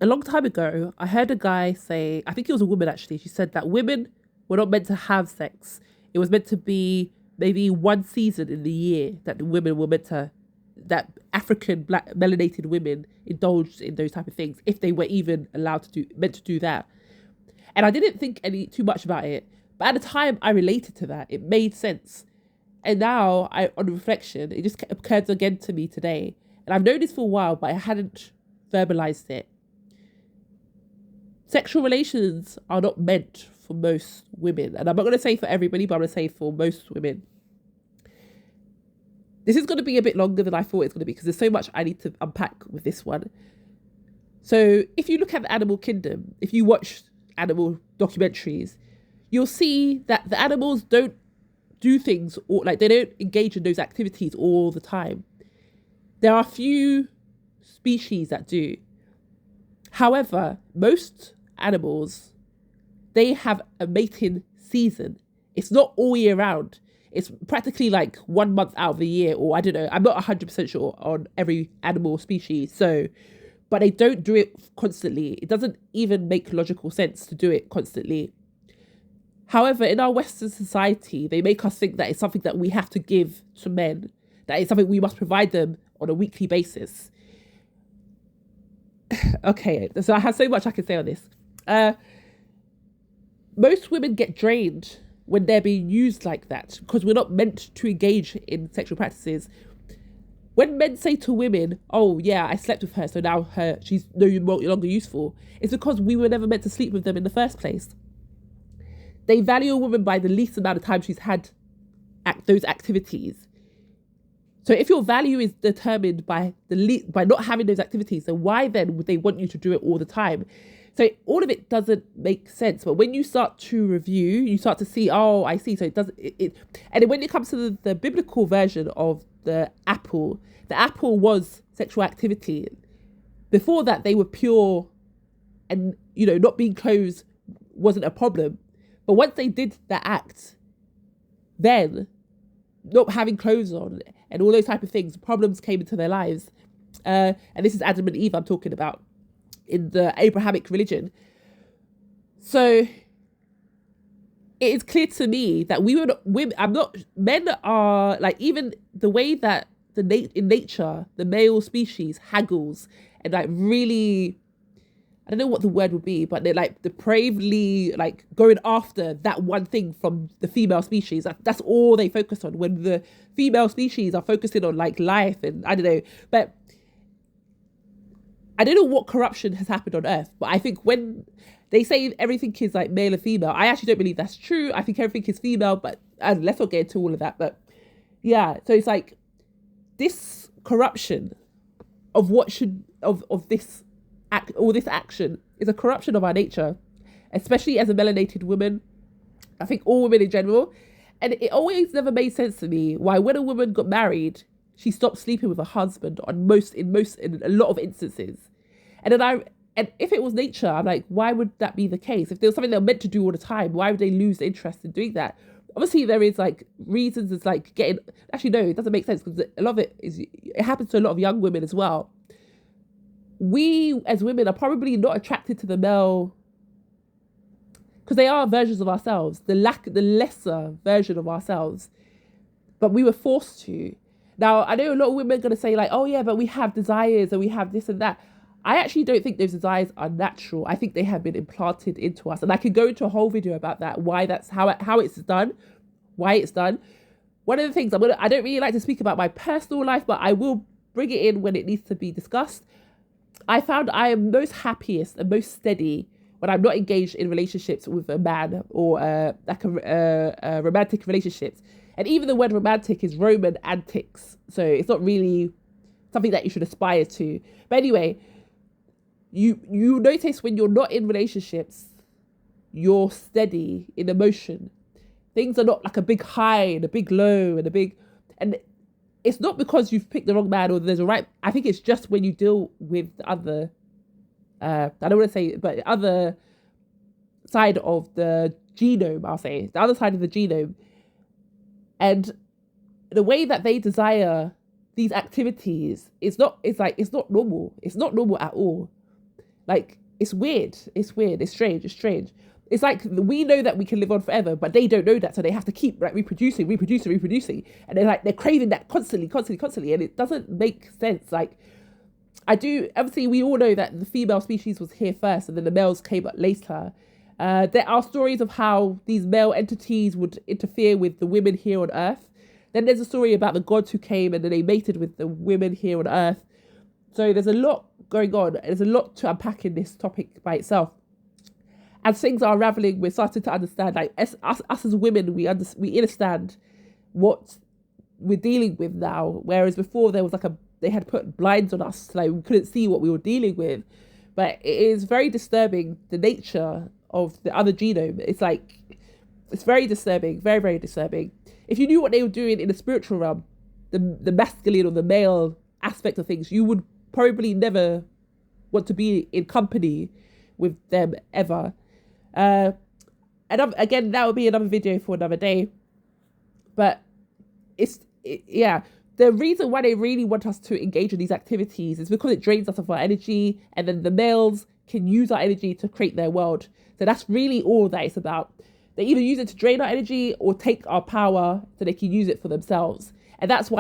A long time ago, I heard a guy say, I think it was a woman actually, she said that women were not meant to have sex. It was meant to be maybe one season in the year that the women were meant to, that African black melanated women indulged in those type of things, if they were even allowed to meant to do that. And I didn't think any too much about it. But at the time I related to that. It made sense. And now on reflection, it just occurred again to me today. And I've known this for a while, but I hadn't verbalized it. Sexual relations are not meant for most women. And I'm not going to say for everybody, but I'm going to say for most women. This is going to be a bit longer than I thought it's going to be because there's so much I need to unpack with this one. So if you look at the animal kingdom, if you watch animal documentaries, you'll see that the animals don't do things, or like they don't engage in those activities all the time. There are a few species that do. However, most animals, they have a mating season. It's not all year round. It's practically like 1 month out of the year, or I don't know. I'm not 100% sure on every animal species. So, but they don't do it constantly. It doesn't even make logical sense to do it constantly. However, in our Western society, they make us think that it's something that we have to give to men, that it's something we must provide them on a weekly basis. Okay, so I have so much I can say on this. Most women get drained when they're being used like that because we're not meant to engage in sexual practices. When men say to women, "Oh yeah, I slept with her, so now she's no longer useful," it's because we were never meant to sleep with them in the first place. They value a woman by the least amount of time she's had those activities. So if your value is determined by by not having those activities, then why then would they want you to do it all the time? So all of it doesn't make sense. But when you start to review, you start to see, oh, I see. So it doesn't. And when it comes to the biblical version of the apple was sexual activity. Before that, they were pure, and not being clothed wasn't a problem. But once they did that act, then not having clothes on and all those type of things, problems came into their lives. And this is Adam and Eve I'm talking about in the Abrahamic religion. So it is clear to me that men are like, even the way that in nature, the male species haggles and like really, I don't know what the word would be, but they're like depravedly like going after that one thing from the female species. That's all they focus on, when the female species are focusing on like life and I don't know. But I don't know what corruption has happened on Earth, but I think when they say everything is like male and female, I actually don't believe that's true. I think everything is female, but let's not get into all of that. But yeah, so it's like this corruption of this all this action is a corruption of our nature, especially as a melanated woman. I think all women in general. And it always never made sense to me why when a woman got married, she stopped sleeping with her husband in a lot of instances. And if it was nature, I'm like, why would that be the case? If there was something they were meant to do all the time, why would they lose interest in doing that? Obviously, there is like reasons. It's like actually, no, it doesn't make sense because a lot of it happens to a lot of young women as well. We as women are probably not attracted to the male because they are versions of ourselves, the lesser version of ourselves, but we were forced to. Now, I know a lot of women are going to say like, oh yeah, but we have desires and we have this and that. I actually don't think those desires are natural. I think they have been implanted into us. And I could go into a whole video about that, why that's how it's done, why it's done. One of the things I don't really like to speak about my personal life, but I will bring it in when it needs to be discussed. I found I am most happiest and most steady when I'm not engaged in relationships with a man or romantic relationships. And even the word romantic is Roman antics. So it's not really something that you should aspire to. But anyway, you notice when you're not in relationships, you're steady in emotion. Things are not like a big high and a big low and it's not because you've picked the wrong man or there's a right. I think it's just when you deal with the other, I don't want to say, but the other side of the genome, I'll say, the other side of the genome. And the way that they desire these activities, it's not normal. It's not normal at all. Like, it's weird. It's weird. It's strange. It's strange. It's like we know that we can live on forever, but they don't know that, so they have to keep like reproducing, and they're craving that constantly, and it doesn't make sense. Like, I do obviously we all know that the female species was here first, and then the males came up later. There are stories of how these male entities would interfere with the women here on Earth. Then there's a story about the gods who came and then they mated with the women here on Earth. So there's a lot going on. There's a lot to unpack in this topic by itself. As things are unraveling, we're starting to understand, like us as women, we understand what we're dealing with now. Whereas before there was they had put blinds on us, like we couldn't see what we were dealing with. But it is very disturbing, the nature of the other genome. It's very disturbing, very, very disturbing. If you knew what they were doing in the spiritual realm, the masculine or the male aspect of things, you would probably never want to be in company with them ever. And again, that would be another video for another day. But the reason why they really want us to engage in these activities is because it drains us of our energy, and then the males can use our energy to create their world. So that's really all that it's about. They either use it to drain our energy or take our power so they can use it for themselves. And that's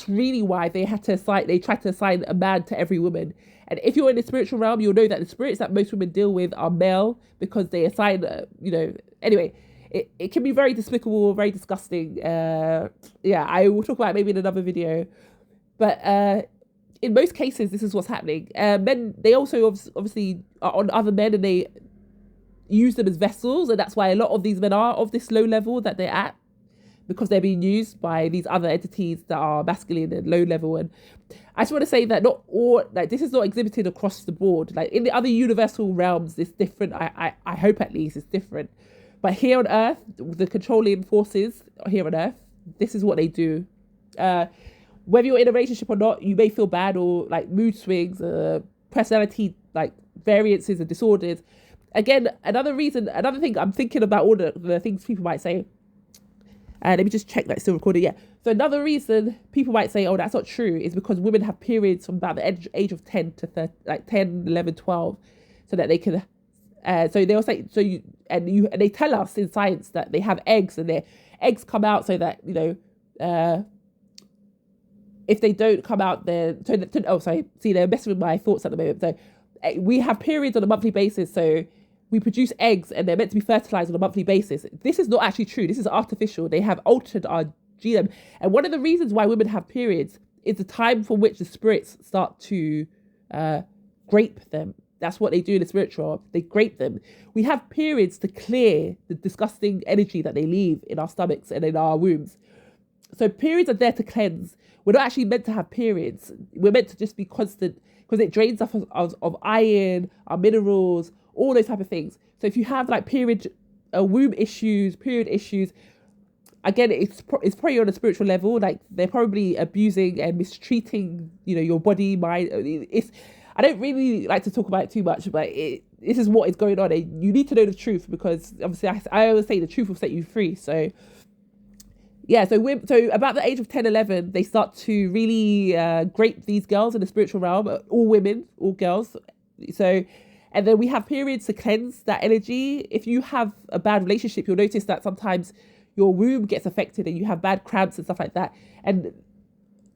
really why they tried to assign a man to every woman. And if you're in the spiritual realm, you'll know that the spirits that most women deal with are male, because they assign, anyway, it can be very despicable, very disgusting. I will talk about it maybe in another video. But in most cases, this is what's happening. Men, they also obviously are on other men, and they use them as vessels, and that's why a lot of these men are of this low level that they're at, because they're being used by these other entities that are masculine and low level. And I just want to say that not all, like, this is not exhibited across the board. Like in the other universal realms, it's different. I hope at least it's different. But here on Earth, the controlling forces here on Earth, this is what they do. Whether you're in a relationship or not, you may feel bad, or like mood swings, personality like variances and disorders. Again, another thing I'm thinking about, all the things people might say. Let me just check that it's still recording. Yeah. So another reason people might say, oh, that's not true, is because women have periods from about the age of 10 to 30, like 10, 11, 12, so that they can, so they'll say, and they tell us in science that they have eggs, and their eggs come out so that, if they don't come out, they're messing with my thoughts at the moment. So we have periods on a monthly basis. So we produce eggs, and they're meant to be fertilized on a monthly basis. This is not actually true. This is artificial. They have altered our genome. And one of the reasons why women have periods is the time from which the spirits start to grape them. That's what they do in the spiritual. They grape them. We have periods to clear the disgusting energy that they leave in our stomachs and in our wombs. So periods are there to cleanse. We're not actually meant to have periods. We're meant to just be constant, because it drains us of iron, our minerals, all those type of things. So if you have like period issues, again, it's probably on a spiritual level. Like they're probably abusing and mistreating, your body, mind. I don't really like to talk about it too much, but this is what is going on. And you need to know the truth, because obviously I always say the truth will set you free. So yeah, so about the age of 10, 11, they start to really grape these girls in the spiritual realm, all women, all girls. So, and then we have periods to cleanse that energy. If you have a bad relationship, you'll notice that sometimes your womb gets affected and you have bad cramps and stuff like that. And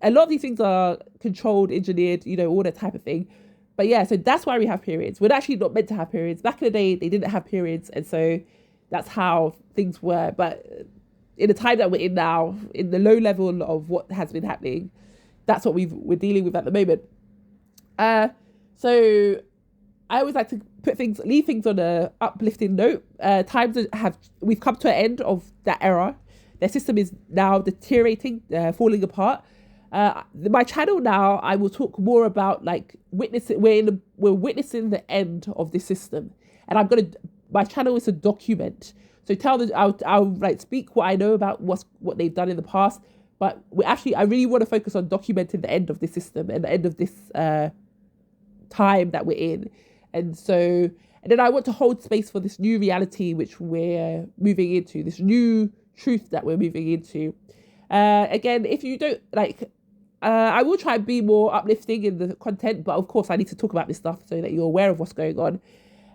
a lot of these things are controlled, engineered, all that type of thing. But yeah, so that's why we have periods. We're actually not meant to have periods. Back in the day, they didn't have periods. And so that's how things were. But in the time that we're in now, in the low level of what has been happening, that's what we're dealing with at the moment. So I always like to leave things on a uplifting note. We've come to an end of that era. Their system is now deteriorating, falling apart. My channel now, I will talk more about like witnessing. We're witnessing the end of this system, and my channel is a document. So I'll like speak what I know about what they've done in the past, but I really want to focus on documenting the end of this system and the end of this time that we're in. And then I want to hold space for this new reality which we're moving into, this new truth that we're moving into. Again, if you don't like, I will try and be more uplifting in the content, but of course I need to talk about this stuff so that you're aware of what's going on.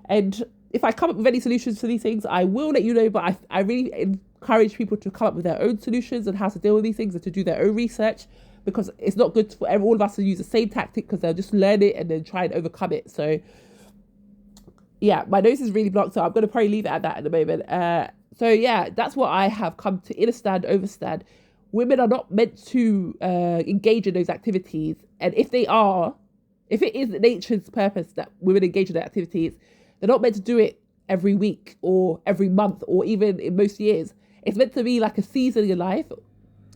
And if I come up with any solutions to these things, I will let you know, but I really encourage people to come up with their own solutions and how to deal with these things and to do their own research, because it's not good for all of us to use the same tactic, because they'll just learn it and then try and overcome it. So yeah, my nose is really blocked, so I'm going to probably leave it at that at the moment. So yeah, that's what I have come to understand, overstand. Women are not meant to engage in those activities. And if it is nature's purpose that women engage in the activities, they're not meant to do it every week or every month or even in most years. It's meant to be like a season in your life.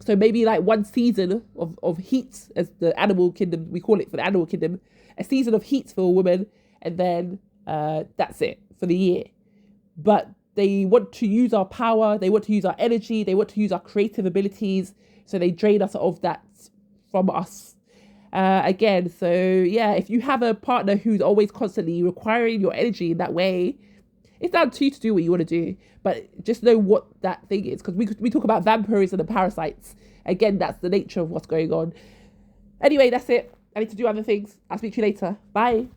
So maybe like one season of heat, as the animal kingdom, we call it for the animal kingdom, a season of heat for a woman, and then that's it for the year. But they want to use our power, they want to use our energy, they want to use our creative abilities, so they drain us of that from us. Again, so yeah, if you have a partner who's always constantly requiring your energy in that way, it's down to you to do what you want to do. But just know what that thing is, because we talk about vampirism and parasites. Again, that's the nature of what's going on. Anyway, that's it. I need to do other things. I'll speak to you later. Bye.